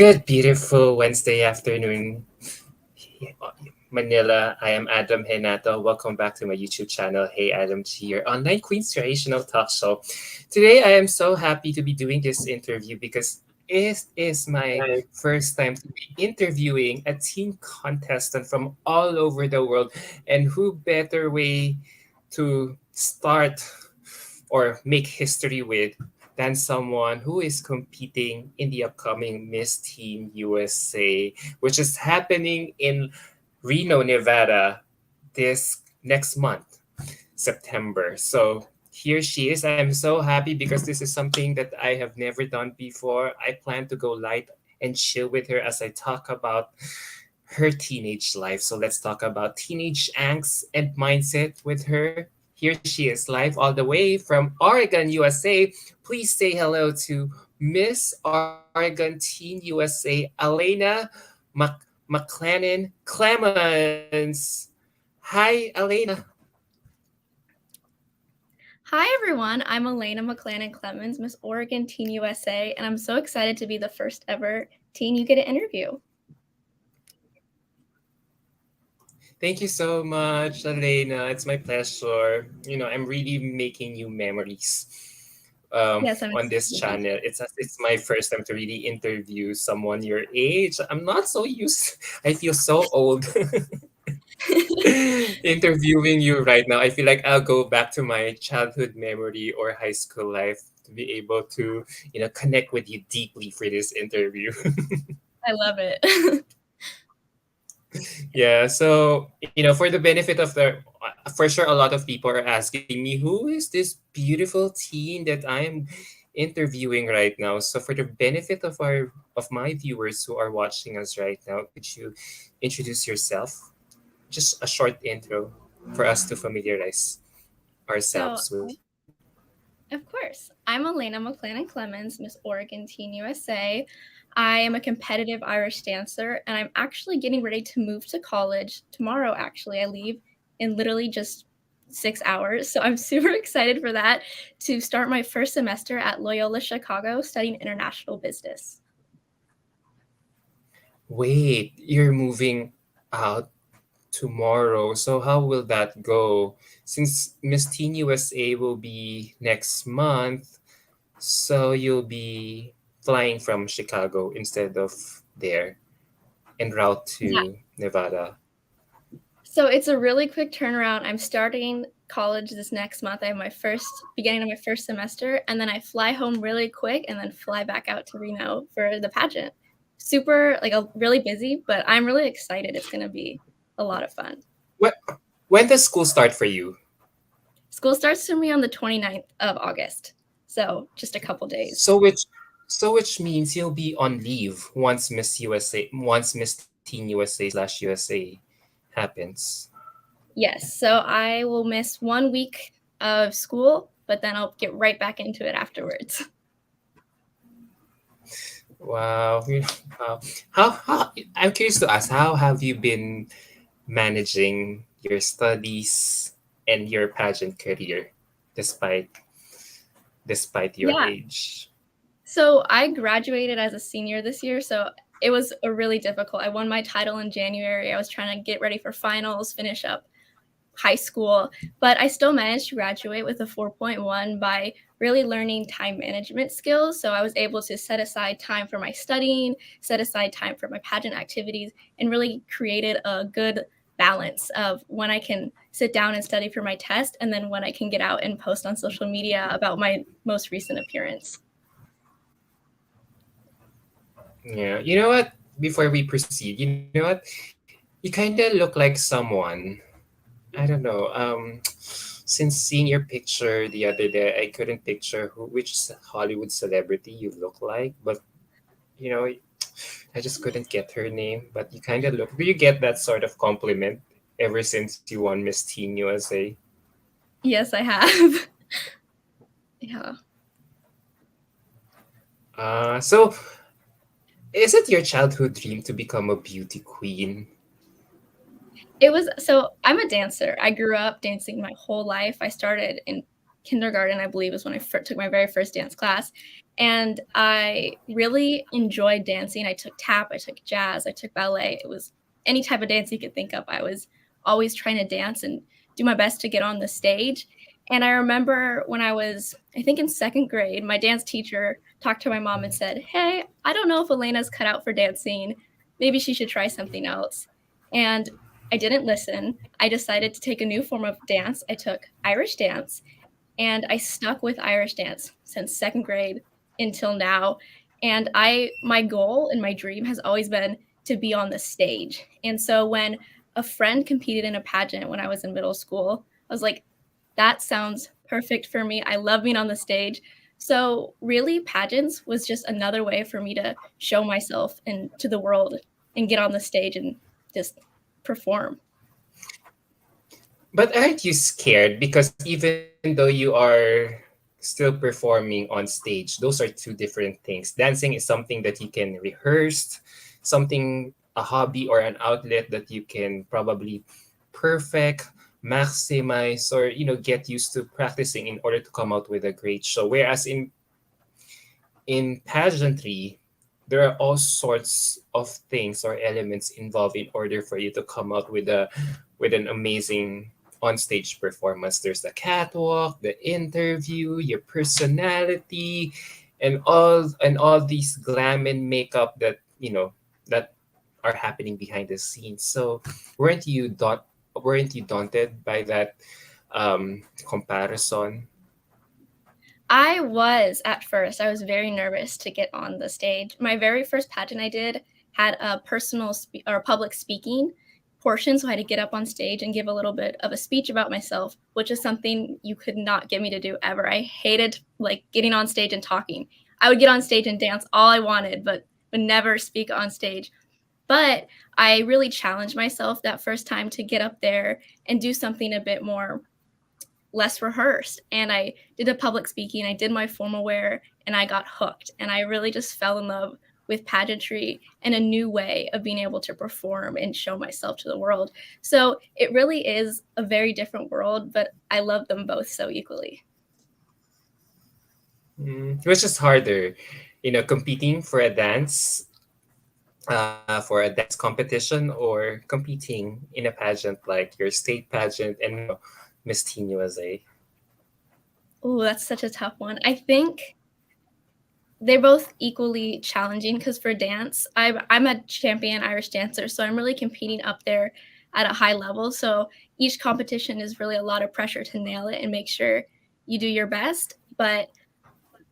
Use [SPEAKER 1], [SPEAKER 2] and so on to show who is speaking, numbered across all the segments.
[SPEAKER 1] Good, beautiful Wednesday afternoon, Manila. I am Adam Henato. Welcome back to my YouTube channel. Hey, Adam G, your online inspirational talk show. Today, I am so happy to be doing this interview because it is my
[SPEAKER 2] Right.
[SPEAKER 1] first time to be interviewing a teen contestant from all over the world. And who better way to start or make history with than someone who is competing in the upcoming Miss Teen USA, which is happening in Reno, Nevada this next month, September. So here she is. I'm so happy because this is something that I have never done before. I plan to go light and chill with her as I talk about her teenage life. So let's talk about teenage angst and mindset with her. Here she is live all the way from Oregon, USA. Please say hello to Miss Oregon Teen USA, ALAINA MCClANEN-CLEMONS. Hi, ALAINA.
[SPEAKER 3] Hi everyone, I'm ALAINA MCCLANEN-CLEMONS, Miss Oregon Teen USA, and I'm so excited to be the first ever teen you get to interview.
[SPEAKER 1] Thank you so much, Elena. It's my pleasure. I'm really making new memories
[SPEAKER 3] Yes, I'm
[SPEAKER 1] on this
[SPEAKER 3] excited.
[SPEAKER 1] channel. It's my first time to really interview someone your age. I'm not so used. I feel so old interviewing you right now. I feel like I'll go back to my childhood memory or high school life to be able to, connect with you deeply for this interview.
[SPEAKER 3] I love it.
[SPEAKER 1] Yeah, so for the benefit of for sure, a lot of people are asking me, who is this beautiful teen that I am interviewing right now? So for the benefit of my viewers who are watching us right now, could you introduce yourself? Just a short intro for us to familiarize
[SPEAKER 3] So,
[SPEAKER 1] ourselves with you.
[SPEAKER 3] of course, I'm ALAINA MCCLANEN-CLEMONS, Miss Oregon Teen USA. I am a competitive Irish dancer, and I'm actually getting ready to move to college tomorrow. Actually, I leave in literally just 6 hours, so I'm super excited for that to start my first semester at Loyola Chicago studying international business.
[SPEAKER 1] Wait, you're moving out tomorrow. So how will that go? Since Miss Teen USA will be next month, so you'll be flying from Chicago instead of there en route
[SPEAKER 3] Yeah.
[SPEAKER 1] to Nevada.
[SPEAKER 3] So it's a really quick turnaround. I'm starting college this next month. I have my beginning of my first semester, and then I fly home really quick and then fly back out to Reno for the pageant. Super, really busy, but I'm really excited. It's going to be a lot of fun.
[SPEAKER 1] What when does school start for you?
[SPEAKER 3] School starts for me on the 29th of August. So just a couple days.
[SPEAKER 1] So which means you'll be on leave once Miss Teen USA/USA happens.
[SPEAKER 3] Yes. So I will miss 1 week of school, but then I'll get right back into it afterwards.
[SPEAKER 1] Wow. Wow. How I'm curious to ask, how have you been managing your studies and your pageant career despite your
[SPEAKER 3] Yeah.
[SPEAKER 1] age?
[SPEAKER 3] So I graduated as a senior this year, so it was a really difficult. I won my title in January. I was trying to get ready for finals, finish up high school, but I still managed to graduate with a 4.1 by really learning time management skills. So I was able to set aside time for my studying, set aside time for my pageant activities, and really created a good balance of when I can sit down and study for my test and then when I can get out and post on social media about my most recent appearance.
[SPEAKER 1] Yeah. You know what? Before we proceed, you know what? You kind of look like someone. I don't know. Since seeing your picture the other day, I couldn't picture Hollywood celebrity you look like, but you know, I just couldn't get her name. But you kind of look. Do you get that sort of compliment ever since you won Miss Teen USA?
[SPEAKER 3] Yes, I have. Yeah.
[SPEAKER 1] So is it your childhood dream to become a beauty queen?
[SPEAKER 3] I'm a dancer. I grew up dancing my whole life. I started in kindergarten, I believe, was when I took my very first dance class. And I really enjoyed dancing. I took tap, I took jazz, I took ballet. It was any type of dance you could think of. I was always trying to dance and do my best to get on the stage. And I remember when I was, I think in second grade, my dance teacher talked to my mom and said, "Hey, I don't know if Elena's cut out for dancing. Maybe she should try something else." And I didn't listen. I decided to take a new form of dance. I took Irish dance, and I stuck with Irish dance since second grade until now. And my goal and my dream has always been to be on the stage. And so when a friend competed in a pageant when I was in middle school, I was like, that sounds perfect for me. I love being on the stage. So really pageants was just another way for me to show myself and to the world and get on the stage and just perform.
[SPEAKER 1] But aren't you scared? Because even though you are still performing on stage, those are two different things. Dancing is something that you can rehearse, something, a hobby or an outlet that you can probably perfect, maximize, or get used to practicing in order to come out with a great show. Whereas in pageantry, there are all sorts of things or elements involved in order for you to come out with an amazing on-stage performance. There's the catwalk, the interview, your personality, and all these glam and makeup that are happening behind the scenes. So weren't you daunted by that comparison?
[SPEAKER 3] I was at first. I was very nervous to get on the stage. My very first pageant I did had a or public speaking portion, so I had to get up on stage and give a little bit of a speech about myself, which is something you could not get me to do ever. I hated like getting on stage and talking. I would get on stage and dance all I wanted, but would never speak on stage. But I really challenged myself that first time to get up there and do something a bit more less rehearsed. And I did a public speaking, I did my formal wear, and I got hooked. And I really just fell in love with pageantry and a new way of being able to perform and show myself to the world. So it really is a very different world, but I love them both so equally.
[SPEAKER 1] Which is harder, competing for a dance competition, or competing in a pageant like your state pageant and now Miss Teen USA?
[SPEAKER 3] Oh, that's such a tough one. I think they're both equally challenging because for dance, I'm a champion Irish dancer, so I'm really competing up there at a high level. So each competition is really a lot of pressure to nail it and make sure you do your best. But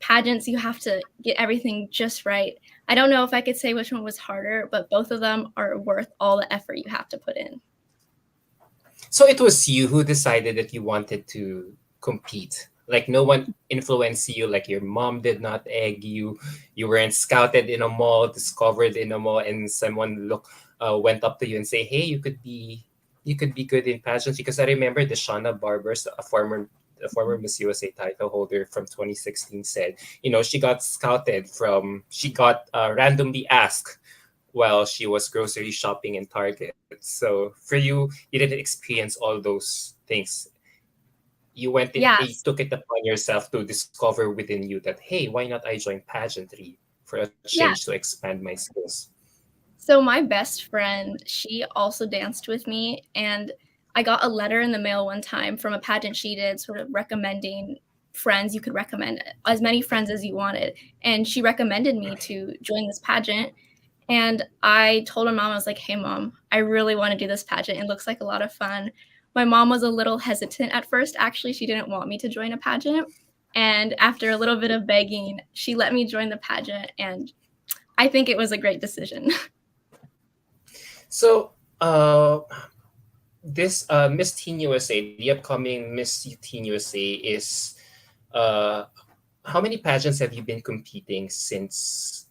[SPEAKER 3] pageants, you have to get everything just right. I don't know if I could say which one was harder, but both of them are worth all the effort you have to put in.
[SPEAKER 1] So it was you who decided that you wanted to compete. Like no one influenced you, like your mom did not egg you. You weren't scouted in a mall, discovered in a mall, and someone went up to you and say, "Hey, you could be good in pageants." Because I remember the Shauna Barbers, a former Miss USA title holder from 2016, said, she got randomly asked while she was grocery shopping in Target. So for you didn't experience all those things. You
[SPEAKER 3] Yes.
[SPEAKER 1] took it upon yourself to discover within you that, hey, why not I join pageantry for a change to
[SPEAKER 3] Yes.
[SPEAKER 1] expand my skills?
[SPEAKER 3] So my best friend, she also danced with me, and I got a letter in the mail one time from a pageant she did, sort of recommending friends. You could recommend as many friends as you wanted, and she recommended me to join this pageant. And I told my mom, I was like, "Hey, mom, I really want to do this pageant. It looks like a lot of fun." My mom was a little hesitant at first. Actually, she didn't want me to join a pageant. And after a little bit of begging, she let me join the pageant. And I think it was a great decision.
[SPEAKER 1] So, this Miss Teen USA, the upcoming Miss Teen USA is uh, how many pageants have you been competing since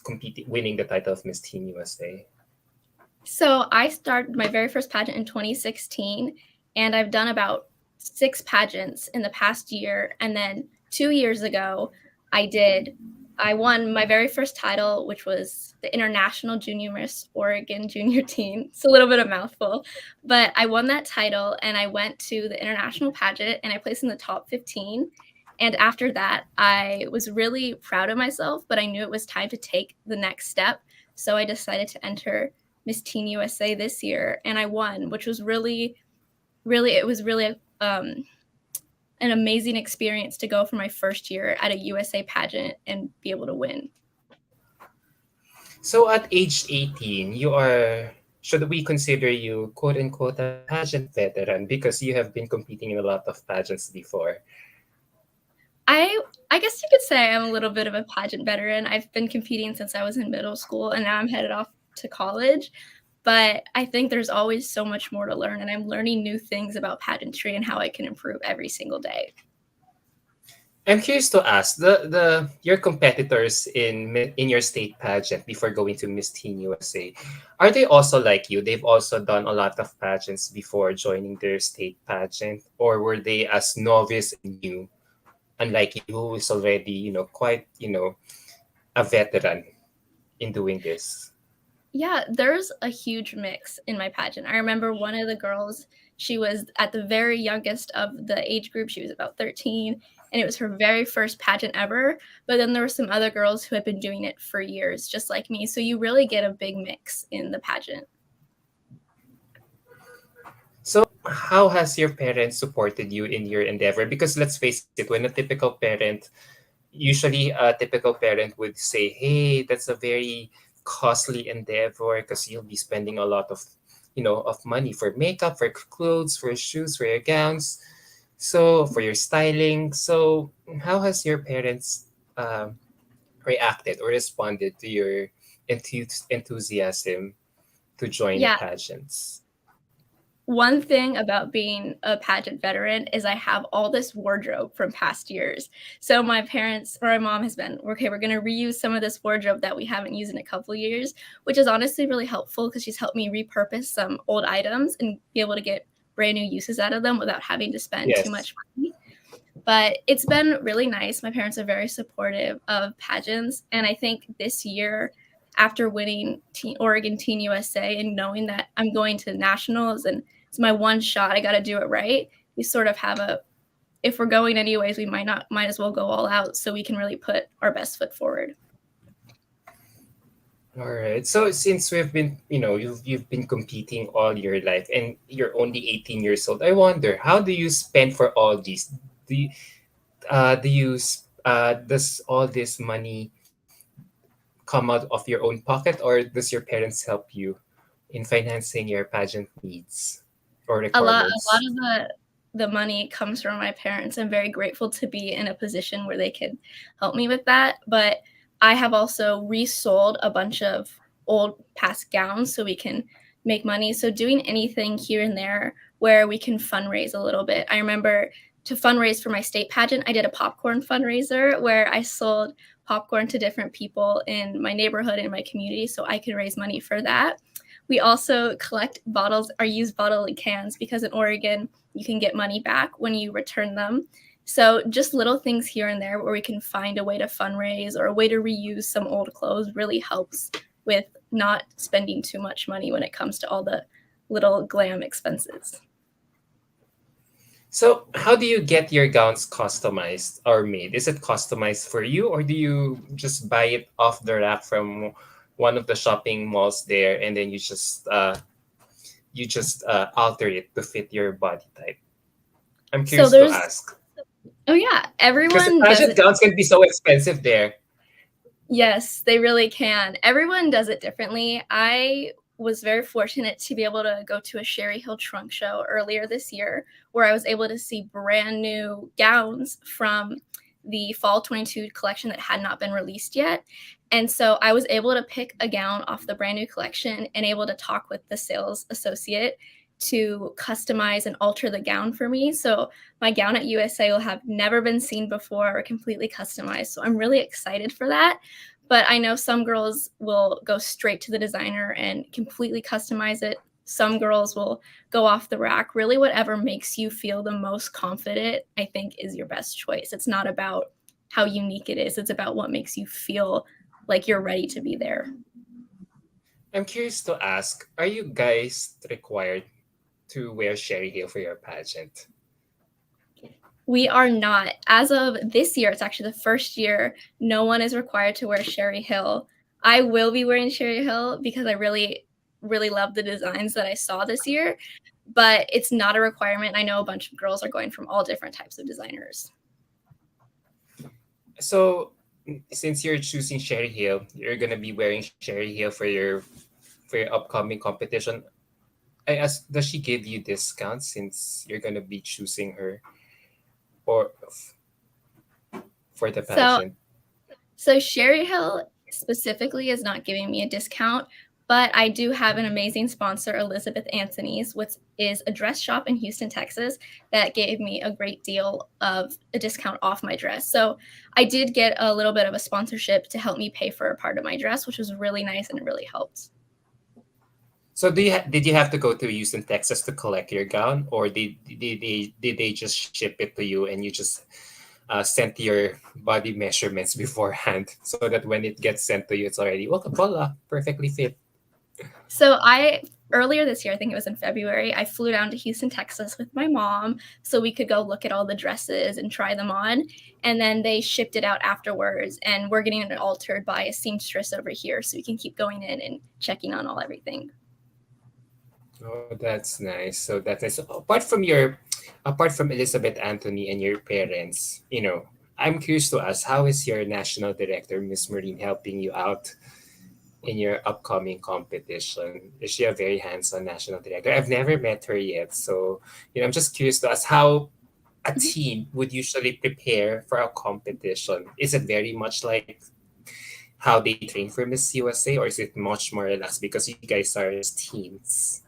[SPEAKER 1] competing winning the title of Miss Teen USA?
[SPEAKER 3] So I started my very first pageant in 2016, and I've done about 6 pageants in the past year. And then 2 years ago, I did I won my very first title, which was the International Junior Miss Oregon Junior Teen. It's a little bit of a mouthful, but I won that title and I went to the international pageant and I placed in the top 15. And after that, I was really proud of myself, but I knew it was time to take the next step. So I decided to enter Miss Teen USA this year and I won, which was really, it was really an amazing experience to go for my first year at a USA pageant and be able to win.
[SPEAKER 1] So at age 18, you are, should we consider you quote unquote a pageant veteran because you have been competing in a lot of pageants before?
[SPEAKER 3] I guess you could say I'm a little bit of a pageant veteran. I've been competing since I was in middle school and now I'm headed off to college. But I think there's always so much more to learn and I'm learning new things about pageantry and how I can improve every single day.
[SPEAKER 1] I'm curious to ask the your competitors in your state pageant before going to Miss Teen USA, are they also like you? They've also done a lot of pageants before joining their state pageant, or were they as novice and new, unlike you, who is already quite a veteran in doing this?
[SPEAKER 3] Yeah, there's a huge mix in my pageant. I remember one of the girls, she was at the very youngest of the age group. She was about 13, and it was her very first pageant ever. But then there were some other girls who had been doing it for years, just like me. So you really get a big mix in the pageant.
[SPEAKER 1] So, how has your parents supported you in your endeavor? Because let's face it, when a typical parent, usually a typical parent would say, "Hey, that's a very costly endeavor because you'll be spending a lot of, of money for makeup, for clothes, for shoes, for your gowns, so for your styling." So, how has your parents reacted or responded to your enthusiasm to join
[SPEAKER 3] Yeah,
[SPEAKER 1] pageants?
[SPEAKER 3] one thing about being a pageant veteran is I have all this wardrobe from past years. So my parents or my mom has been, okay, we're going to reuse some of this wardrobe that we haven't used in a couple of years, which is honestly really helpful because she's helped me repurpose some old items and be able to get brand new uses out of them without having to spend too
[SPEAKER 1] Yes.
[SPEAKER 3] much money. But it's been really nice. My parents are very supportive of pageants. And I think this year, after winning Oregon Teen USA and knowing that I'm going to nationals and it's my one shot, I got to do it right. We sort of have if we're going anyways, we might as well go all out so we can really put our best foot forward.
[SPEAKER 1] All right. So since we've been, you've been competing all your life and you're only 18 years old, I wonder, how do you spend for all these? Do you, does all this money come out of your own pocket, or does your parents help you in financing your pageant needs or
[SPEAKER 3] A lot
[SPEAKER 1] requirements?
[SPEAKER 3] of the money comes from my parents. I'm very grateful to be in a position where they could help me with that. But I have also resold a bunch of old past gowns so we can make money. So doing anything here and there where we can fundraise a little bit. I remember to fundraise for my state pageant, I did a popcorn fundraiser where I sold popcorn to different people in my neighborhood and my community so I could raise money for that. We also collect bottles or use bottle cans because in Oregon, you can get money back when you return them. So just little things here and there where we can find a way to fundraise or a way to reuse some old clothes really helps with not spending too much money when it comes to all the little glam expenses.
[SPEAKER 1] So, how do you get your gowns customized or made? Is it customized for you, or do you just buy it off the rack from one of the shopping malls there, and then you just alter it to fit your body type? I'm
[SPEAKER 3] So
[SPEAKER 1] curious to
[SPEAKER 3] there's
[SPEAKER 1] ask
[SPEAKER 3] oh yeah,
[SPEAKER 1] because the
[SPEAKER 3] everyone does
[SPEAKER 1] pageant
[SPEAKER 3] it.
[SPEAKER 1] gowns can be so expensive there.
[SPEAKER 3] Yes, they really can. Everyone does it differently. I was very fortunate to be able to go to a Sherry Hill trunk show earlier this year where I was able to see brand new gowns from the fall 22 collection that had not been released yet. And so I was able to pick a gown off the brand new collection and able to talk with the sales associate to customize and alter the gown for me. So my gown at USA will have never been seen before or completely customized. So I'm really excited for that. But I know some girls will go straight to the designer and completely customize it. Some girls will go off the rack. Really, whatever makes you feel the most confident, I think, is your best choice. It's not about how unique it is. It's about what makes you feel like you're ready to be there.
[SPEAKER 1] I'm curious to ask, are you guys required to wear Sherry Hill for your pageant?
[SPEAKER 3] We are not. As of this year, it's actually the first year no one is required to wear Sherry Hill. I will be wearing Sherry Hill because I really, really love the designs that I saw this year, but it's not a requirement. I know a bunch of girls are going from all different types of designers.
[SPEAKER 1] So, since you're choosing Sherry Hill, you're gonna be wearing Sherry Hill for your upcoming competition. I ask, does she give you discounts since you're gonna be choosing her or for the
[SPEAKER 3] So
[SPEAKER 1] pageant?
[SPEAKER 3] So Sherry Hill specifically is not giving me a discount, but I do have an amazing sponsor, Elizabeth Anthony's, which is a dress shop in Houston, Texas, that gave me a great deal of a discount off my dress. So I did get a little bit of a sponsorship to help me pay for a part of my dress, which was really nice and it really helped.
[SPEAKER 1] So did you have to go to Houston, Texas to collect your gown, or did they just ship it to you and you just sent your body measurements beforehand so that when it gets sent to you, it's already voila, perfectly fit.
[SPEAKER 3] So I earlier this year, I think it was in February, I flew down to Houston, Texas with my mom so we could go look at all the dresses and try them on. And then they shipped it out afterwards, and we're getting it altered by a seamstress over here so we can keep going in and checking on all everything.
[SPEAKER 1] Oh, that's nice. So that's nice. So apart from Elizabeth Anthony and your parents, I'm curious to ask, how is your national director, Miss Marine, helping you out in your upcoming competition? Is she a very hands-on national director? I've never met her yet, so I'm just curious to ask how a team would usually prepare for a competition. Is it very much like how they train for Miss USA, or is it much more relaxed because you guys are teens?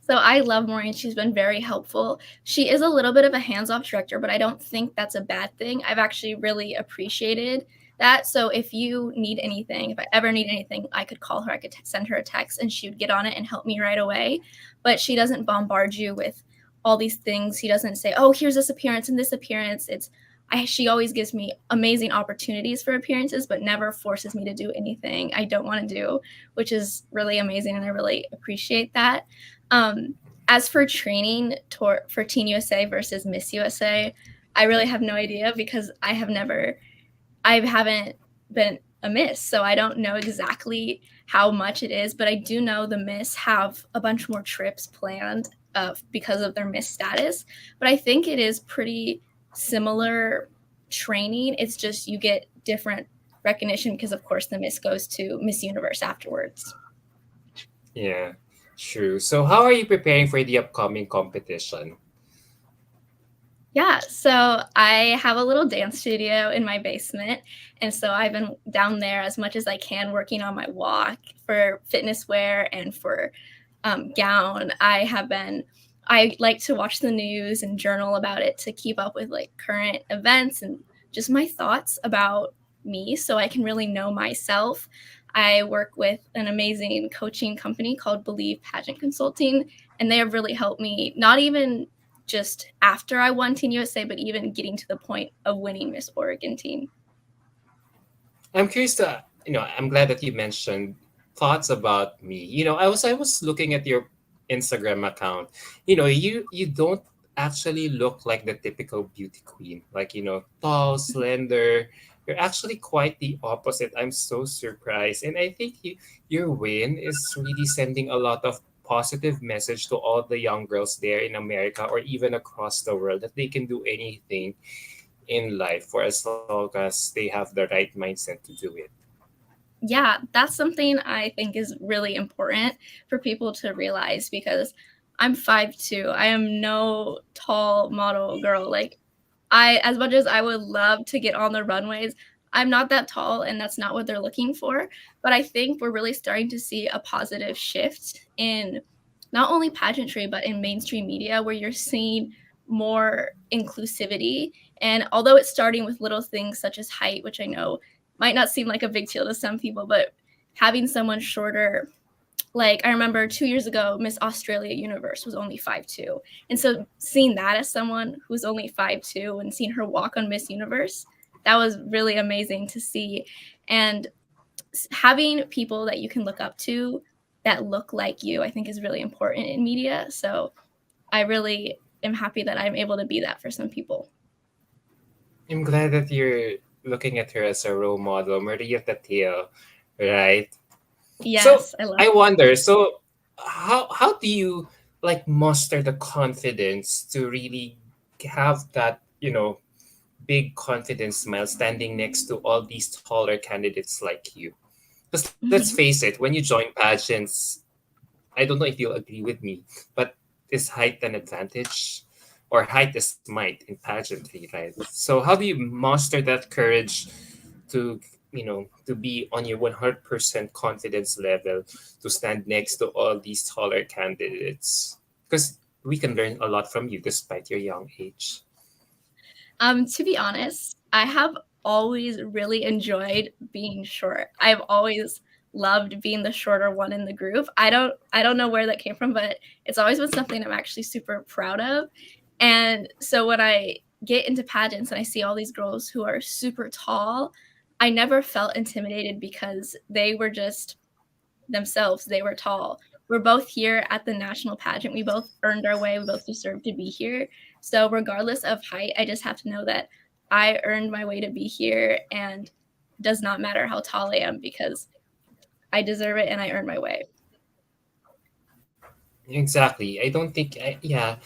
[SPEAKER 3] So I love Maureen. She's been very helpful. She is a little bit of a hands-off director, but I don't think that's a bad thing. I've actually really appreciated that. So if you need anything, if I ever need anything, I could call her. I could send her a text and she would get on it and help me right away. But she doesn't bombard you with all these things. She doesn't say, "Oh, here's this appearance and this appearance." She always gives me amazing opportunities for appearances, but never forces me to do anything I don't want to do, which is really amazing, and I really appreciate that. Um, as for training for Teen USA versus Miss USA, I really have no idea because I haven't been a Miss, so I don't know exactly how much it is, but I do know the Miss have a bunch more trips planned because of their Miss status, but I think it is pretty similar training. It's just you get different recognition because, of course, the Miss goes to Miss Universe afterwards.
[SPEAKER 1] Yeah, true. So how are you preparing for the upcoming competition?
[SPEAKER 3] Yeah, so I have a little dance studio in my basement. And so I've been down there as much as I can working on my walk for fitness wear and for gown. I like to watch the news and journal about it to keep up with like current events and just my thoughts about me so I can really know myself. I work with an amazing coaching company called Believe Pageant Consulting, and they have really helped me not even just after I won Teen USA, but even getting to the point of winning Miss Oregon Teen.
[SPEAKER 1] I'm curious to, I'm glad that you mentioned thoughts about me. I was looking at your Instagram account. You don't actually look like the typical beauty queen. Like, tall, slender. You're actually quite the opposite. I'm so surprised. And I think your win is really sending a lot of positive message to all the young girls there in America or even across the world that they can do anything in life for as long as they have the right mindset to do it.
[SPEAKER 3] Yeah, that's something I think is really important for people to realize because I'm 5'2". I am no tall model girl. Like as much as I would love to get on the runways, I'm not that tall and that's not what they're looking for. But I think we're really starting to see a positive shift in not only pageantry, but in mainstream media where you're seeing more inclusivity. And although it's starting with little things such as height, which I know might not seem like a big deal to some people, but having someone shorter, like I remember 2 years ago, Miss Australia Universe was only 5'2". And so seeing that as someone who's only 5'2" and seeing her walk on Miss Universe, that was really amazing to see. And having people that you can look up to that look like you, I think is really important in media. So I really am happy that I'm able to be that for some people.
[SPEAKER 1] I'm glad that you're looking at her as a role model, Maria Tatil, right? So
[SPEAKER 3] Yes, I love
[SPEAKER 1] I
[SPEAKER 3] it.
[SPEAKER 1] wonder, so how do you like muster the confidence to really have that, big confidence smile standing next to all these taller candidates like you? Because let's face it, when you join pageants, I don't know if you'll agree with me, but is height an advantage? Or height is might in pageantry, right? So how do you muster that courage to, to be on your 100% confidence level to stand next to all these taller candidates? Because we can learn a lot from you despite your young age.
[SPEAKER 3] To be honest, I have always really enjoyed being short. I've always loved being the shorter one in the group. I don't know where that came from, but it's always been something I'm actually super proud of. And so when I get into pageants and I see all these girls who are super tall, I never felt intimidated because they were just themselves. They were tall. We're both here at the national pageant. We both earned our way. We both deserve to be here. So, regardless of height, I just have to know that I earned my way to be here, and it does not matter how tall I am because I deserve it and I earned my way.
[SPEAKER 1] Exactly. I don't think, yeah,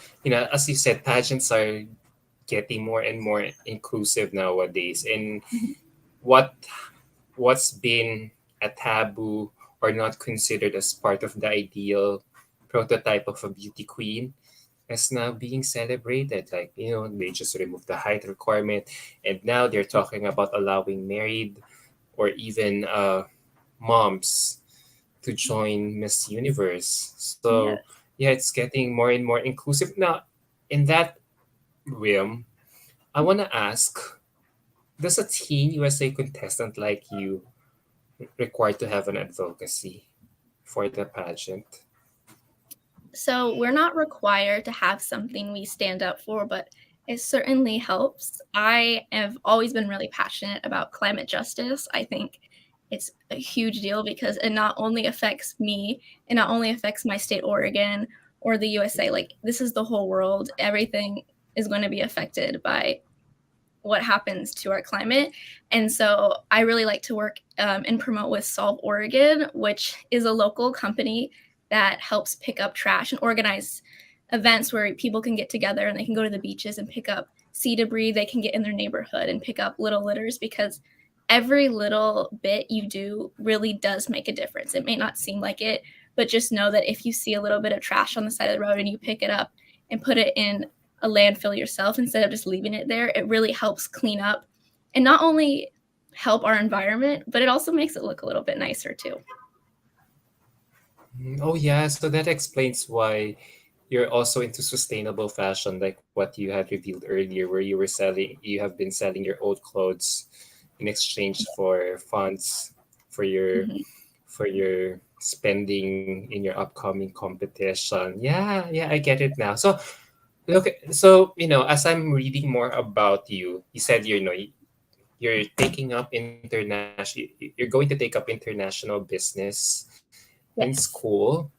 [SPEAKER 1] as you said, pageants are getting more and more inclusive nowadays. And what what's been a taboo or not considered as part of the ideal prototype of a beauty queen is now being celebrated. Like, they just removed the height requirement, and now they're talking about allowing married or even moms to join Miss Universe. So,
[SPEAKER 3] Yes.
[SPEAKER 1] yeah, it's getting more and more inclusive. Now, in that realm, I want to ask, does a teen USA contestant like you required to have an advocacy for the pageant?
[SPEAKER 3] So we're not required to have something we stand up for, but it certainly helps. I have always been really passionate about climate justice. I think it's a huge deal because it not only affects me, it not only affects my state, Oregon, or the USA. Like, this is the whole world. Everything is going to be affected by what happens to our climate. And so I really like to work and promote with Solve Oregon, which is a local company that helps pick up trash and organize events where people can get together and they can go to the beaches and pick up sea debris. They can get in their neighborhood and pick up little litters because every little bit you do really does make a difference. It may not seem like it, but just know that if you see a little bit of trash on the side of the road and you pick it up and put it in a landfill yourself instead of just leaving it there, it really helps clean up and not only help our environment, but it also makes it look a little bit nicer too.
[SPEAKER 1] Oh, yeah. So that explains why you're also into sustainable fashion, like what you had revealed earlier, where you have been selling your old clothes in exchange for funds for your
[SPEAKER 3] Mhm.
[SPEAKER 1] for your spending in your upcoming competition. Yeah, yeah, I get it now. So look, so as I'm reading more about you, you said you're taking up international. You're going to take up international business in
[SPEAKER 3] Yes.
[SPEAKER 1] school.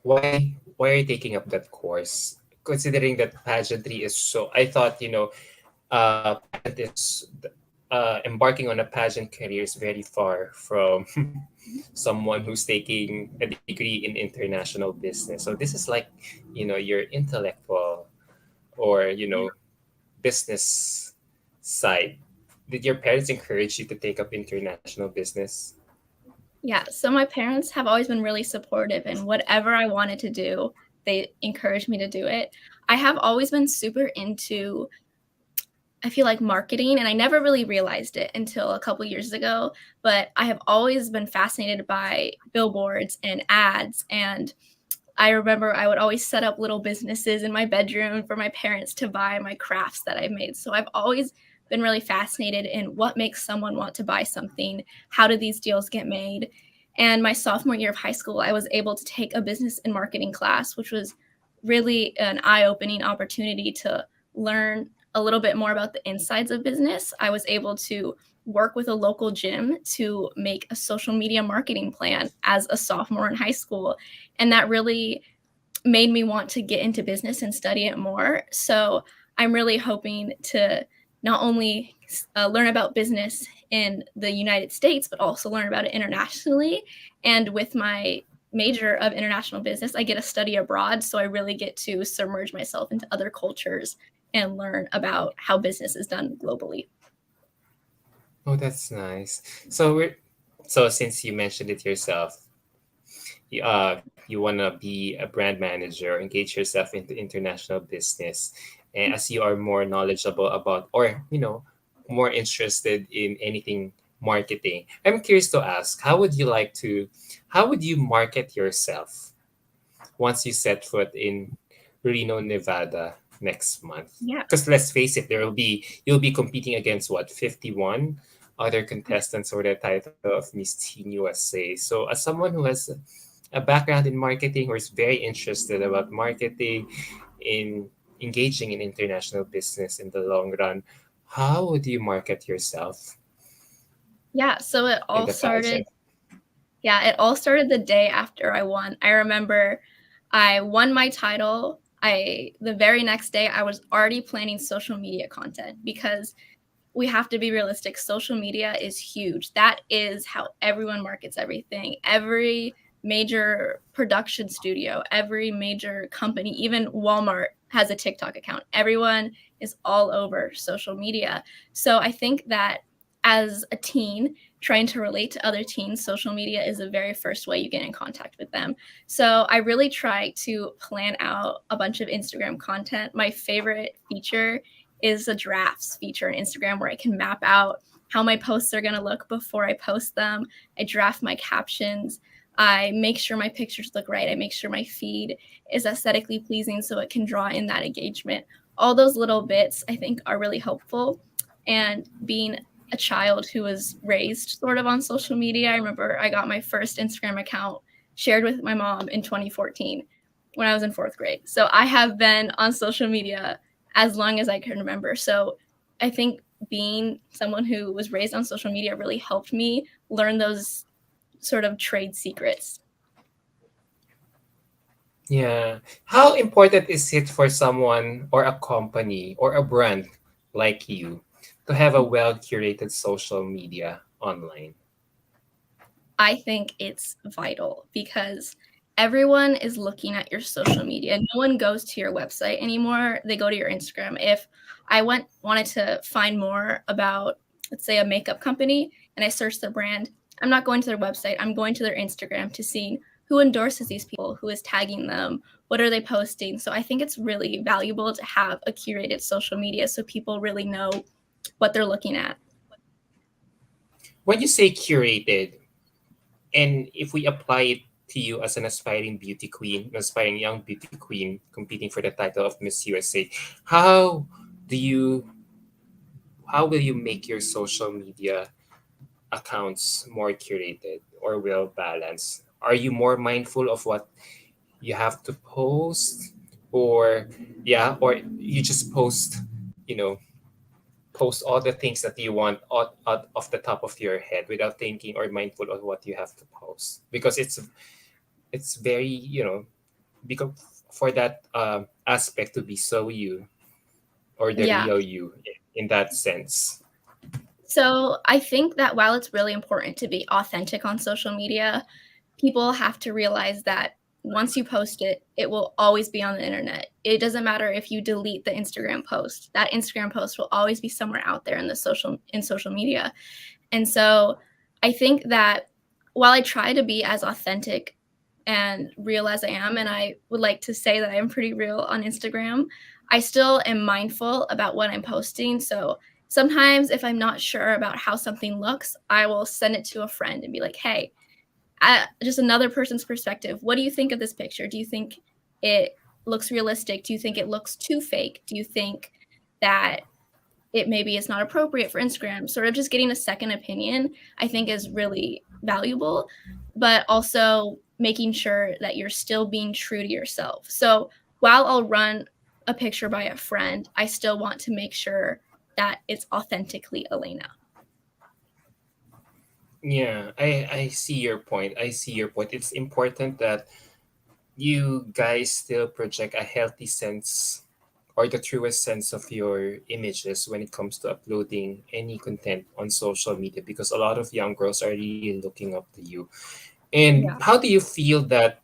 [SPEAKER 1] Why are you taking up that course? Considering that pageantry is so, I thought pageant is embarking on a pageant career is very far from someone who's taking a degree in international business. So this is like your intellectual or business side. Did your parents encourage you to take up international business?
[SPEAKER 3] Yeah. So my parents have always been really supportive, and whatever I wanted to do, they encouraged me to do it. I have always been super into, I feel like, marketing, and I never really realized it until a couple years ago. But I have always been fascinated by billboards and ads. And I remember I would always set up little businesses in my bedroom for my parents to buy my crafts that I've made. So I've always been really fascinated in what makes someone want to buy something. How do these deals get made? And my sophomore year of high school, I was able to take a business and marketing class, which was really an eye opening opportunity to learn a little bit more about the insides of business, I was able to work with a local gym to make a social media marketing plan as a sophomore in high school. And that really made me want to get into business and study it more. So I'm really hoping to not only learn about business in the United States, but also learn about it internationally. And with my major of international business, I get to study abroad. So I really get to submerge myself into other cultures and learn about how business is done globally.
[SPEAKER 1] Oh, that's nice. So since you mentioned it yourself, you wanna be a brand manager, engage yourself into international business, and as you are more knowledgeable about, or more interested in anything marketing, I'm curious to ask, how would you market yourself once you set foot in Reno, Nevada next month?
[SPEAKER 3] Yeah.
[SPEAKER 1] Because let's face it, you'll be competing against what, 51 other contestants for the title of Miss Teen USA. So as someone who has a background in marketing or is very interested about marketing, in engaging in international business in the long run, how would you market yourself
[SPEAKER 3] Yeah. So it
[SPEAKER 1] in
[SPEAKER 3] all
[SPEAKER 1] the
[SPEAKER 3] started
[SPEAKER 1] pageant?
[SPEAKER 3] Yeah, it all started the day after I won. I remember I won my title. The very next day I was already planning social media content because we have to be realistic. Social media is huge. That is how everyone markets everything. Every major production studio, every major company, even Walmart has a TikTok account. Everyone is all over social media. So I think that as a teen, trying to relate to other teens, social media is the very first way you get in contact with them. So I really try to plan out a bunch of Instagram content. My favorite feature is a drafts feature on Instagram where I can map out how my posts are going to look before I post them. I draft my captions. I make sure my pictures look right. I make sure my feed is aesthetically pleasing so it can draw in that engagement. All those little bits I think are really helpful. And being a child who was raised sort of on social media, I remember I got my first Instagram account shared with my mom in 2014 when I was in fourth grade. So I have been on social media as long as I can remember. So I think being someone who was raised on social media really helped me learn those sort of trade secrets.
[SPEAKER 1] Yeah. How important is it for someone or a company or a brand like you to have a well curated social media online?
[SPEAKER 3] I think it's vital because everyone is looking at your social media. No one goes to your website anymore. They go to your Instagram. If I wanted to find more about, let's say, a makeup company and I search their brand, I'm not going to their website. I'm going to their Instagram to see who endorses these people, who is tagging them, what are they posting. So I think it's really valuable to have a curated social media so people really know what they're looking at.
[SPEAKER 1] When you say curated, and if we apply it to you as an aspiring beauty queen, an aspiring young beauty queen competing for the title of Miss USA, how do you how will you make your social media accounts more curated or well balanced? Are you more mindful of what you have to post, or or you just post, you know, post all the things that you want out off the top of your head without thinking or mindful of what you have to post, because it's very, because for that aspect to be so you, or the
[SPEAKER 3] Yeah.
[SPEAKER 1] real you, in that sense.
[SPEAKER 3] So I think that while it's really important to be authentic on social media, people have to realize that once you post it, it will always be on the internet. It doesn't matter if you delete the Instagram post. That Instagram post will always be somewhere out there in social media. And so I think that while I try to be as authentic and real as I am, and I would like to say that I am pretty real on Instagram, I still am mindful about what I'm posting. So sometimes if I'm not sure about how something looks, I will send it to a friend and be like, hey, just another person's perspective. What do you think of this picture? Do you think it looks realistic? Do you think it looks too fake? Do you think that it maybe is not appropriate for Instagram? Sort of just getting a second opinion, I think is really valuable, but also making sure that you're still being true to yourself. So while I'll run a picture by a friend, I still want to make sure that it's authentically Alaina.
[SPEAKER 1] Yeah, I see your point. I see your point. It's important that you guys still project a healthy sense or the truest sense of your images when it comes to uploading any content on social media, because a lot of young girls are really looking up to you. And
[SPEAKER 3] Yeah.
[SPEAKER 1] how do you feel that,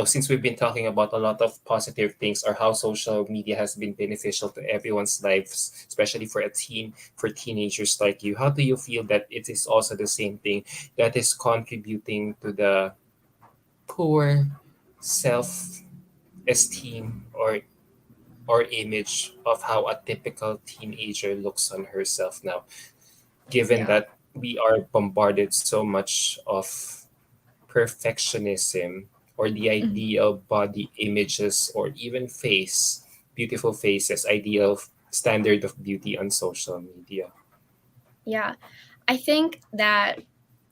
[SPEAKER 1] since we've been talking about a lot of positive things or how social media has been beneficial to everyone's lives, especially for a teen, for teenagers like you, how do you feel that it is also the same thing that is contributing to the poor self esteem or image of how a typical teenager looks on herself now, given
[SPEAKER 3] Yeah.
[SPEAKER 1] that we are bombarded so much of perfectionism or the
[SPEAKER 3] Mhm.
[SPEAKER 1] ideal body images or even face, beautiful faces, ideal standard of beauty on social media.
[SPEAKER 3] Yeah. I think that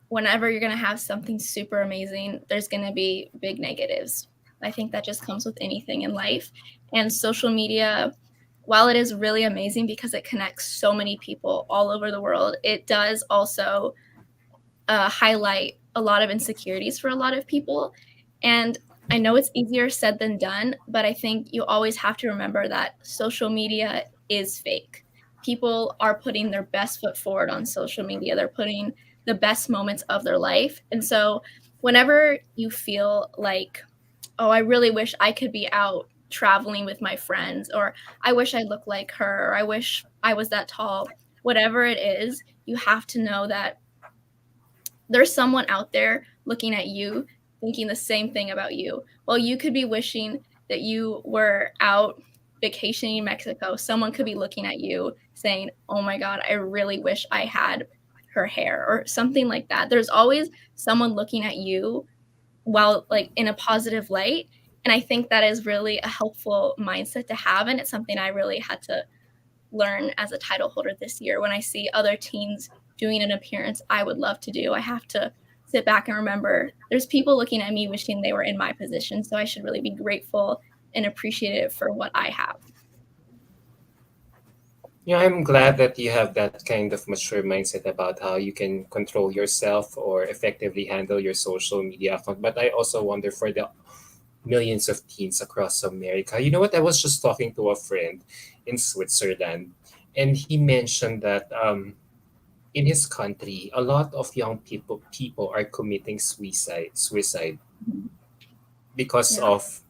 [SPEAKER 3] whenever you're going to have something super amazing, there's going to be big negatives. I think that just comes with anything in life. And social media, while it is really amazing because it connects so many people all over the world, it does also highlight a lot of insecurities for a lot of people. And I know it's easier said than done, but I think you always have to remember that social media is fake. People are putting their best foot forward on social media. They're putting the best moments of their life. And so whenever you feel like, oh, I really wish I could be out traveling with my friends, or I wish I looked like her, or I wish I was that tall, whatever it is, you have to know that there's someone out there looking at you thinking the same thing about you. Well, you could be wishing that you were out vacationing in Mexico. Someone could be looking at you saying, "Oh my god, I really wish I had her hair," or something like that. There's always someone looking at you while like in a positive light, and I think that is really a helpful mindset to have, and it's something I really had to learn as a title holder this year. When I see other teens doing an appearance I would love to do, I have to sit back and remember there's people looking at me wishing they were in my position. So I should really be grateful and appreciative for what I have.
[SPEAKER 1] Yeah, I'm glad that you have that kind of mature mindset about how you can control yourself or effectively handle your social media account. But I also wonder for the millions of teens across America. You know what? I was just talking to a friend in Switzerland, and he mentioned that in his country, a lot of young people are committing suicide
[SPEAKER 3] Mhm.
[SPEAKER 1] because
[SPEAKER 3] Yeah.
[SPEAKER 1] of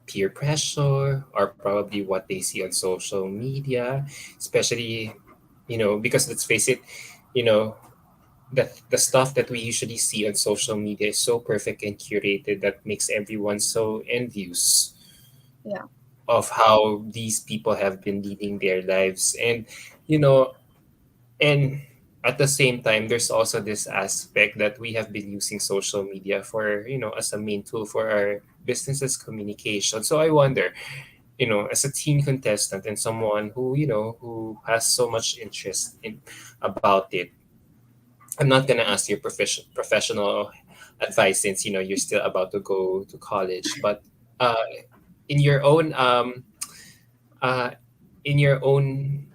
[SPEAKER 1] peer pressure or probably what they see on social media, especially, because let's face it, you know, the stuff that we usually see on social media is so perfect and curated that makes everyone so envious
[SPEAKER 3] Yeah.
[SPEAKER 1] of how these people have been leading their lives. You know, and at the same time, there's also this aspect that we have been using social media for, as a main tool for our business's communication. So I wonder, as a teen contestant and someone who has so much interest in about it, I'm not gonna ask your professional advice since you're still about to go to college, but uh, in your own uh, in your own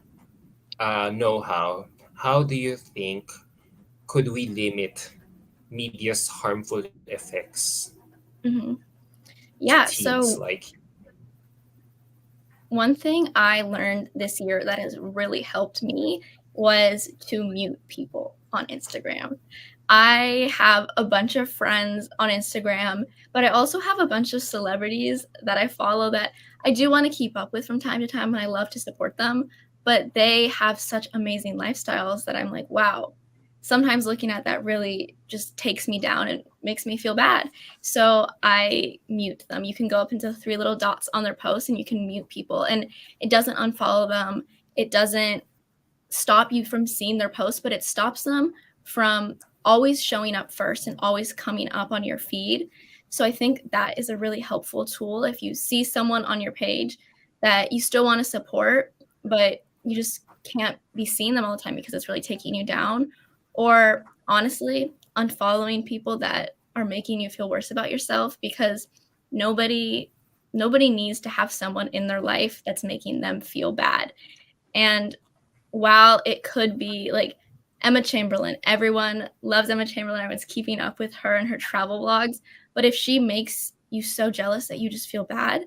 [SPEAKER 1] know-how, how do you think could we limit media's harmful effects
[SPEAKER 3] Hmm.
[SPEAKER 1] to
[SPEAKER 3] Yeah.
[SPEAKER 1] teens
[SPEAKER 3] So
[SPEAKER 1] like
[SPEAKER 3] one thing I learned this year that has really helped me was to mute people on Instagram. I have a bunch of friends on Instagram, but I also have a bunch of celebrities that I follow that I do want to keep up with from time to time and I love to support them, but they have such amazing lifestyles that I'm like, wow. Sometimes looking at that really just takes me down and makes me feel bad. So I mute them. You can go up into the three little dots on their posts and you can mute people. And it doesn't unfollow them. It doesn't stop you from seeing their posts, but it stops them from always showing up first and always coming up on your feed. So I think that is a really helpful tool if you see someone on your page that you still want to support, but you just can't be seeing them all the time because it's really taking you down. Or honestly, unfollowing people that are making you feel worse about yourself because nobody nobody needs to have someone in their life that's making them feel bad. And while it could be like Emma Chamberlain, everyone loves Emma Chamberlain, everyone's keeping up with her and her travel vlogs, but if she makes you so jealous that you just feel bad,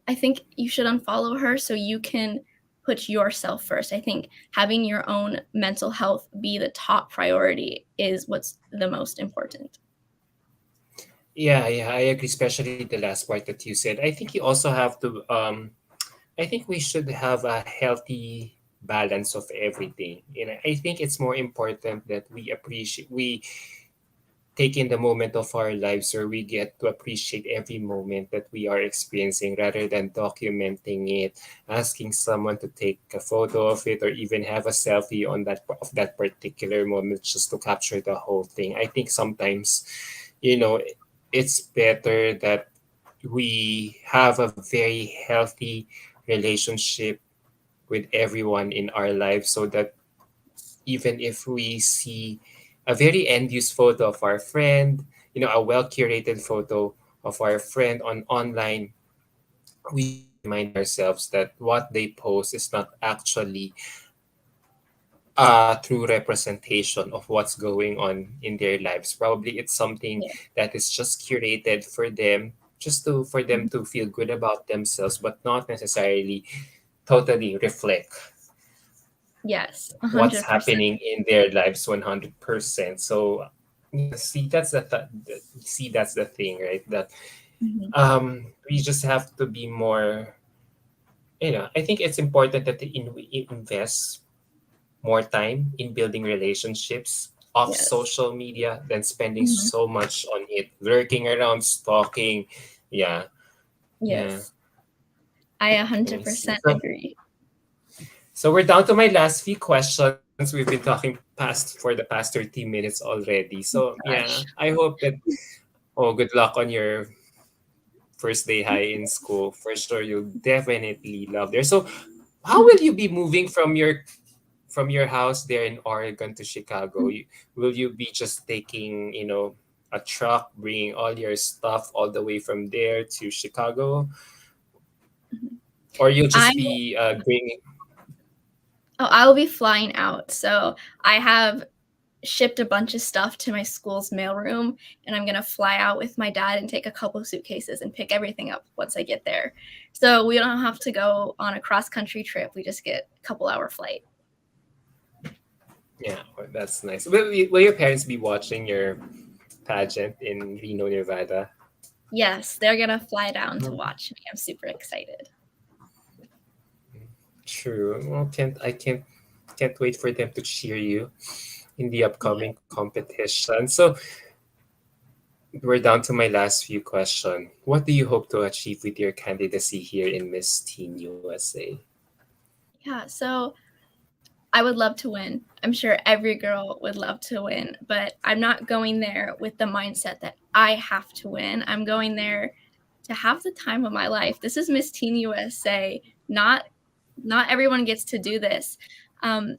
[SPEAKER 3] I think you should unfollow her so you can put yourself first. I think having your own mental health be the top priority is what's the most important.
[SPEAKER 1] Yeah, yeah, I agree, especially the last part that you said. I think you also have to I think we should have a healthy balance of everything. And I think it's more important that we take in the moment of our lives where we get to appreciate every moment that we are experiencing rather than documenting it, asking someone to take a photo of it or even have a selfie on that particular moment just to capture the whole thing. I think sometimes, you know, it's better that we have a very healthy relationship with everyone in our lives so that even if we see a very envious photo of our friend, a well curated photo of our friend on online, we should remind ourselves that what they post is not actually a true representation of what's going on in their lives. Probably it's something
[SPEAKER 3] Yeah.
[SPEAKER 1] that is just curated for them, just to for them
[SPEAKER 3] Mhm.
[SPEAKER 1] to feel good about themselves, but not necessarily totally reflect
[SPEAKER 3] Yes,
[SPEAKER 1] what's
[SPEAKER 3] 100%.
[SPEAKER 1] happening in their lives 100%. So yeah, see that's the thing, right? That
[SPEAKER 3] Mhm.
[SPEAKER 1] we just have to be more, I think it's important that we invest more time in building relationships off
[SPEAKER 3] Yes.
[SPEAKER 1] social media than spending
[SPEAKER 3] Mhm.
[SPEAKER 1] so much on it, lurking around, stalking. Yeah, yeah.
[SPEAKER 3] Yes. I
[SPEAKER 1] I see.
[SPEAKER 3] 100% agree.
[SPEAKER 1] So we're down to my last few questions. We've been talking for the past 30 minutes already. So yeah,
[SPEAKER 3] Gosh.
[SPEAKER 1] I hope that, oh, good luck on your first day high in school. For sure, you'll definitely love there. So how
[SPEAKER 3] Mhm.
[SPEAKER 1] will you be moving from your house there in Oregon to Chicago? Will you be just taking, a truck, bringing all your stuff all the way from there to Chicago,
[SPEAKER 3] Mhm.
[SPEAKER 1] or you'll
[SPEAKER 3] I
[SPEAKER 1] just be bringing?
[SPEAKER 3] I'll be flying out. So I have shipped a bunch of stuff to my school's mailroom, and I'm gonna fly out with my dad and take a couple suitcases and pick everything up once I get there. So we don't have to go on a cross country trip. We just get a couple hour flight.
[SPEAKER 1] Yeah, well, that's nice. Will your parents be watching your pageant in Reno, Nevada?
[SPEAKER 3] Yes, they're gonna fly down to
[SPEAKER 1] Mm,
[SPEAKER 3] watch me. I'm super excited.
[SPEAKER 1] true. Well, can't wait for them to cheer you in the
[SPEAKER 3] Yeah.
[SPEAKER 1] upcoming competition. So we're down to my last few questions. What do you hope to achieve with your candidacy here in Miss Teen USA?
[SPEAKER 3] Yeah, so I would love to win. I'm sure every girl would love to win, but I'm not going there with the mindset that I have to win. I'm going there to have the time of my life. This is Miss Teen USA. Not everyone gets to do this. Um,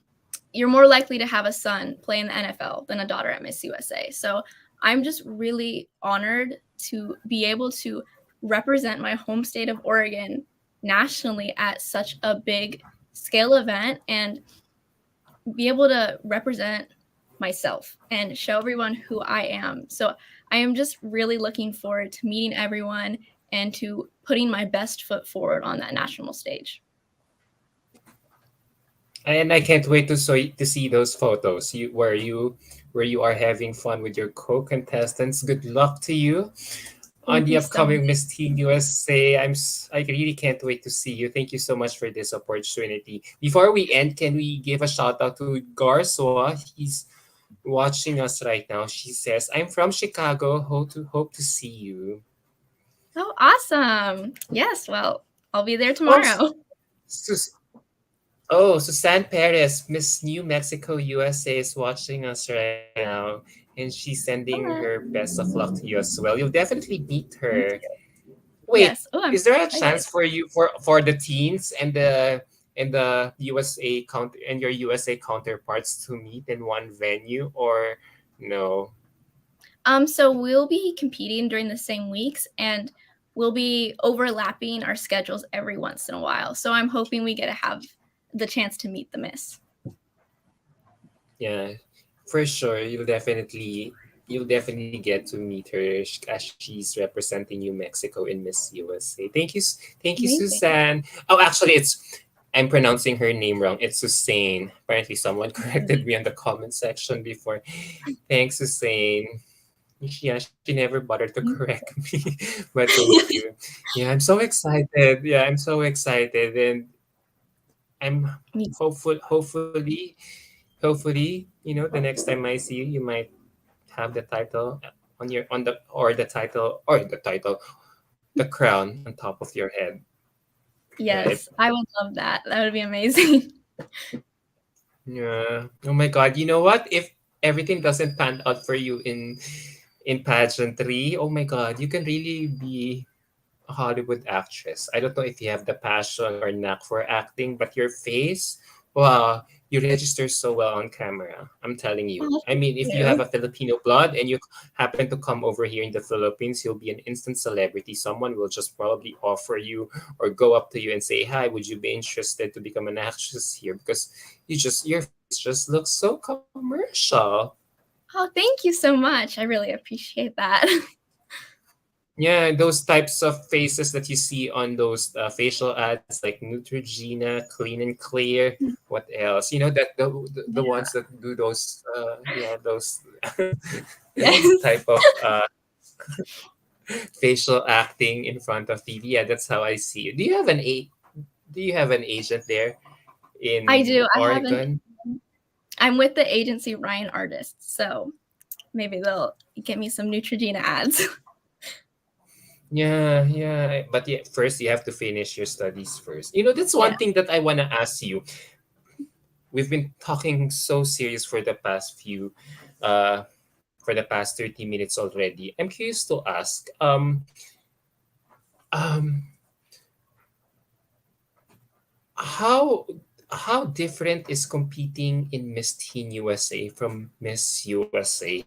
[SPEAKER 3] you're more likely to have a son play in the NFL than a daughter at Miss USA. So I'm just really honored to be able to represent my home state of Oregon nationally at such a big scale event and be able to represent myself and show everyone who I am. So I am just really looking forward to meeting everyone and to putting my best foot forward on that national stage.
[SPEAKER 1] And I can't wait to see those photos where you are having fun with your co-contestants. Good luck to you on
[SPEAKER 3] Thank
[SPEAKER 1] the
[SPEAKER 3] you so
[SPEAKER 1] upcoming
[SPEAKER 3] much.
[SPEAKER 1] Miss Teen USA. I really can't wait to see you. Thank you so much for this opportunity. Before we end, can we give a shout out to Garsoa? He's watching us right now. She says, "I'm from Chicago. Hope to see you."
[SPEAKER 3] Oh, awesome. Yes, well, I'll be there
[SPEAKER 1] Oh,
[SPEAKER 3] tomorrow.
[SPEAKER 1] Sus- oh, Susan Perez, Miss New Mexico, USA, is watching us right now, and she's sending her
[SPEAKER 3] Hello.
[SPEAKER 1] best of luck to you as well. You'll definitely meet
[SPEAKER 3] Thank
[SPEAKER 1] her.
[SPEAKER 3] you.
[SPEAKER 1] Wait,
[SPEAKER 3] Yes. Oh, I'm
[SPEAKER 1] is there a
[SPEAKER 3] excited.
[SPEAKER 1] chance for you for the teens and the USA and your USA counterparts to meet in one venue, or no?
[SPEAKER 3] So we'll be competing during the same weeks, and we'll be overlapping our schedules every once in a while. So I'm hoping we get to have the chance to meet the Miss.
[SPEAKER 1] Yeah, for sure. You'll definitely get to meet her as she's representing New Mexico in Miss USA. Thank you,
[SPEAKER 3] Amazing.
[SPEAKER 1] Suzanne. Oh, actually, I'm pronouncing her name wrong. It's Suzanne. Apparently, someone corrected me on the comment section before. Thanks, Suzanne. Yeah, she never bothered to correct me, but thank you. Yeah, I'm so excited. Yeah, I'm so excited, and I'm
[SPEAKER 3] Me
[SPEAKER 1] hopefully, the next time I see you, you might have the title on your on the or the title, the crown on top of your head, right?
[SPEAKER 3] Yes, I would love that. That would be amazing.
[SPEAKER 1] Yeah. Oh my God. You know what? If everything doesn't pan out for you in pageantry, oh my God, you can really be a Hollywood actress. I don't know if you have the passion or knack for acting, but your face, wow, you register so well on camera. I'm telling you.
[SPEAKER 3] Oh,
[SPEAKER 1] I
[SPEAKER 3] thank
[SPEAKER 1] mean, if you have
[SPEAKER 3] you.
[SPEAKER 1] a Filipino blood and you happen to come over here in the Philippines, you'll be an instant celebrity. Someone will just probably offer you or go up to you and say, "Hi, would you be interested to become an actress here?" Because your face just looks so commercial.
[SPEAKER 3] Oh, thank you so much. I really appreciate that.
[SPEAKER 1] Yeah, those types of faces that you see on those facial ads like Neutrogena, Clean and Clear. What else? That the
[SPEAKER 3] Yeah.
[SPEAKER 1] ones that do those those
[SPEAKER 3] Yes.
[SPEAKER 1] type of facial acting in front of TV. Yeah, that's how I see it. Do you have an agent there
[SPEAKER 3] I
[SPEAKER 1] in
[SPEAKER 3] do.
[SPEAKER 1] Oregon?
[SPEAKER 3] I'm with the agency Ryan Artists, so maybe they'll get me some Neutrogena ads.
[SPEAKER 1] Yeah, yeah. But yeah, first you have to finish your studies first. That's
[SPEAKER 3] Yeah.
[SPEAKER 1] one thing that I want to ask you. We've been talking so serious uh for the past 30 minutes already. I'm curious to ask, um how how different is competing in Miss Teen USA from Miss USA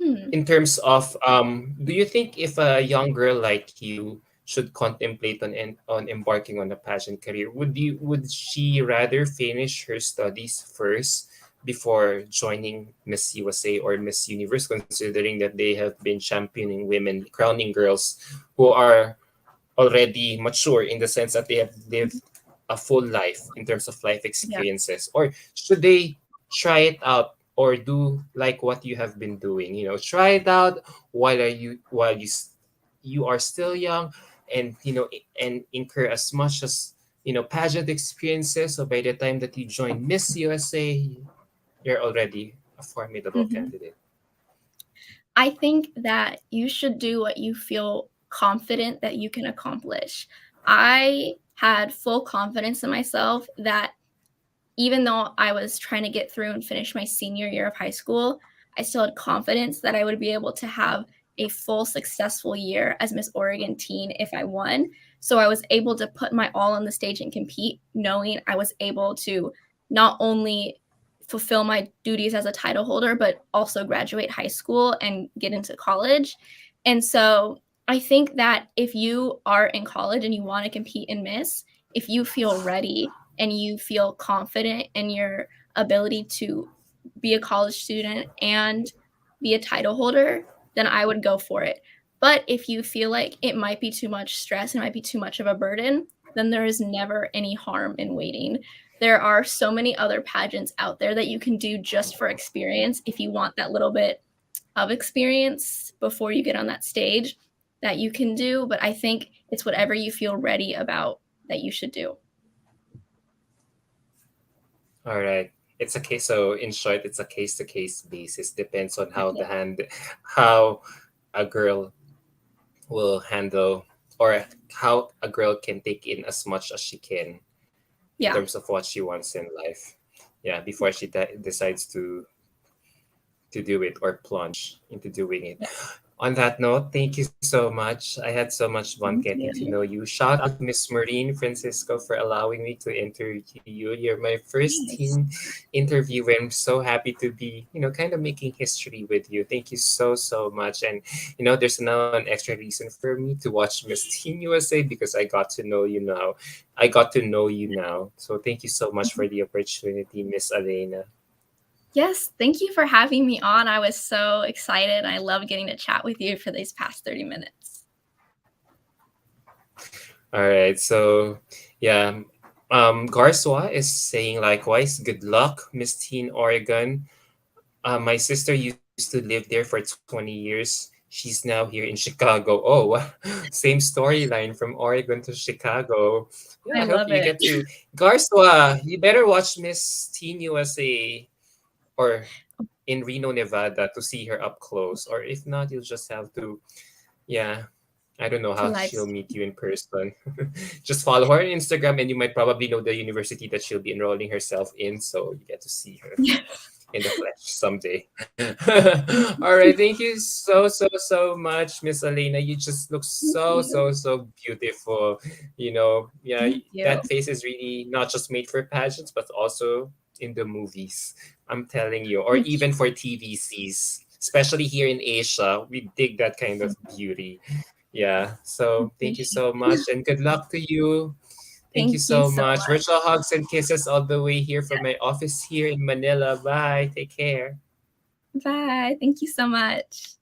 [SPEAKER 3] Hmm.
[SPEAKER 1] in terms of, do you think if a young girl like you should contemplate on embarking on a pageant career, would she rather finish her studies first before joining Miss USA or Miss Universe, considering that they have been championing women, crowning girls who are already mature in the sense that they have lived a full life in terms of life
[SPEAKER 3] Yeah.
[SPEAKER 1] experiences? Or should they try it out or do like what you have been doing? Try it out while you are still young, and and incur as much as pageant experiences, so by the time that you join Miss USA, you're already a formidable
[SPEAKER 3] Mhm.
[SPEAKER 1] candidate.
[SPEAKER 3] I think that you should do what you feel confident that you can accomplish. I had full confidence in myself that even though I was trying to get through and finish my senior year of high school, I still had confidence that I would be able to have a full successful year as Miss Oregon Teen if I won. So I was able to put my all on the stage and compete, knowing I was able to not only fulfill my duties as a title holder, but also graduate high school and get into college. And so I think that if you are in college and you want to compete in Miss, if you feel ready and you feel confident in your ability to be a college student and be a title holder, then I would go for it. But if you feel like it might be too much stress, it might be too much of a burden, then there is never any harm in waiting. There are so many other pageants out there that you can do just for experience if you want that little bit of experience before you get on that stage that you can do. But I think it's whatever you feel ready about that you should do.
[SPEAKER 1] All right. It's a case. So in short, it's a case to case basis. Depends on how a girl will handle, or how a girl can take in as much as she can in
[SPEAKER 3] Yeah.
[SPEAKER 1] terms of what she wants in life. Yeah, before she decides to do it or plunge into doing it.
[SPEAKER 3] Yeah.
[SPEAKER 1] On that note, thank you so much. I had so much fun
[SPEAKER 3] Thank
[SPEAKER 1] getting to
[SPEAKER 3] you.
[SPEAKER 1] know you. Shout out to Miss Marine Francisco for allowing me to interview you. You're my first
[SPEAKER 3] Yes.
[SPEAKER 1] teen interview. I'm so happy to be, kind of making history with you. Thank you so, so much. And, there's now an extra reason for me to watch Miss Teen USA because I got to know you now. I got to know you now. So thank you so much for the opportunity, Miss Alaina.
[SPEAKER 3] Yes, thank you for having me on. I was so excited. I love getting to chat with you for these past 30 minutes.
[SPEAKER 1] All right. So, yeah. Garswa is saying likewise, good luck, Miss Teen Oregon. My sister used to live there for 20 years. She's now here in Chicago. Oh, wow. Same storyline from Oregon to Chicago. Yeah,
[SPEAKER 3] I
[SPEAKER 1] I hope
[SPEAKER 3] love
[SPEAKER 1] you
[SPEAKER 3] it.
[SPEAKER 1] get to. Garswa, you better watch Miss Teen USA or in Reno, Nevada to see her up close. Or if not, you'll just have to, yeah, I don't know
[SPEAKER 3] To
[SPEAKER 1] how
[SPEAKER 3] live
[SPEAKER 1] she'll meet you in person. Just follow her on Instagram and you might probably know the university that she'll be enrolling herself in. So you get to see her in the flesh someday. All right. Thank you so, so, so much, Miss Alina. You just look
[SPEAKER 3] Thank
[SPEAKER 1] so,
[SPEAKER 3] you.
[SPEAKER 1] so, so beautiful. Yeah,
[SPEAKER 3] Thank you.
[SPEAKER 1] that face is really not just made for pageants, but also in the movies. I'm telling you, or
[SPEAKER 3] Thank
[SPEAKER 1] even for TVCs, especially here in Asia. We dig that kind of
[SPEAKER 3] you.
[SPEAKER 1] beauty. Yeah.
[SPEAKER 3] I
[SPEAKER 1] So thank you
[SPEAKER 3] appreciate
[SPEAKER 1] so
[SPEAKER 3] it.
[SPEAKER 1] much and good luck to you. Thank you
[SPEAKER 3] Thank you
[SPEAKER 1] so
[SPEAKER 3] so
[SPEAKER 1] much. Virtual
[SPEAKER 3] much.
[SPEAKER 1] hugs and kisses all the way here from my office here in Manila. Bye. Take care.
[SPEAKER 3] Bye. Thank you so much.